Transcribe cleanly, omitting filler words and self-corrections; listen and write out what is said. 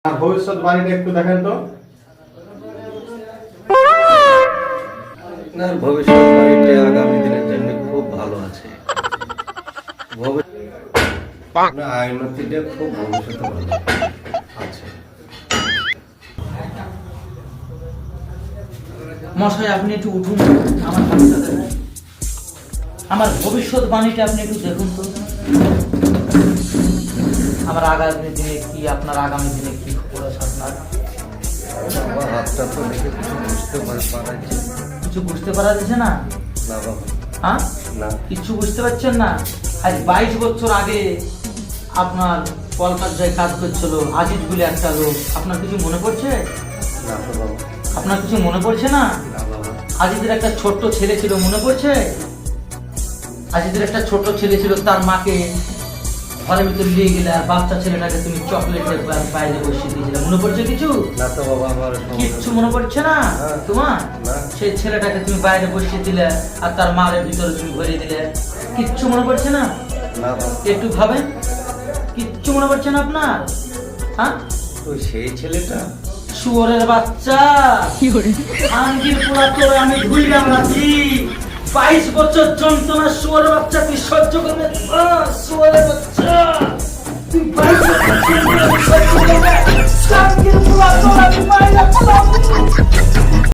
আর ভবিষ্যৎবাণীটা একটু দেখেন তো। আপনার ভবিষ্যৎবাণীটা আগামী দিনের জন্য খুব ভালো আছে। আইনতিটা খুব ভবিষ্যতে ভালো আছে। মশাই আপনি একটু উঠুন, আমার বাচ্চা দেখেন। আমার ভবিষ্যৎবাণীটা আপনি একটু দেখুন তো। আমার আগামী দিনে কি, আপনার আগামী দিনে কি খবর আছে আপনার? আমার হাতটা তো দেখে কিছু বুঝতে পারা যাচ্ছে। কিছু বুঝতে পারা যাচ্ছে না? না বাবা, হ্যাঁ, না। কিচ্ছু বুঝতে পারছেন না? আজ 22 বছর আগে আপনার কলকাতায় কাজ করছিল আজিজ বলে একটা লোক, আপনার কিছু মনে পড়ছে? না তো বাবা, আপনার কিছু মনে পড়ছে না? না বাবা। আজিজের একটা ছোট্ট ছেলে ছিল, মনে পড়ছে? আজিজের একটা ছোট্ট ছেলে ছিল, তার মাকে ঘরের ভিতরে নিয়ে গেলে আর বাচ্চা ছেলেটাকে তুমি চকলেটের বাইরে বসিয়ে দিয়েছিলে, মনে পড়ছে কিছু? না তো বাবা, আমার কিচ্ছু মনে পড়ছে না তোমার? না। সেই ছেলেটাকে তুমি বাইরে বসিয়ে দিলে আর তার মায়ের ভিতরে তুমি ভরিয়ে দিলে, কিচ্ছু মনে পড়ছে না? না বাবা। একটু ভাবেন, কিচ্ছু মনে পড়ছে না আপনার? হ্যাঁ, তো সেই ছেলেটা শুয়োরের বাচ্চা, আঙ্গির পোড়া তোরে আমি ধুইলাম রাখি। 22 বছর যন্ত্রণা শুয়োরের বাচ্চা তুই সহ্য করবে? শুয়োরের বাচ্চা তুই 22 বছর যন্ত্রণা সহ্য করবে? আঙ্গির পোড়া তোরে আমি মাইরা পোড়াবো।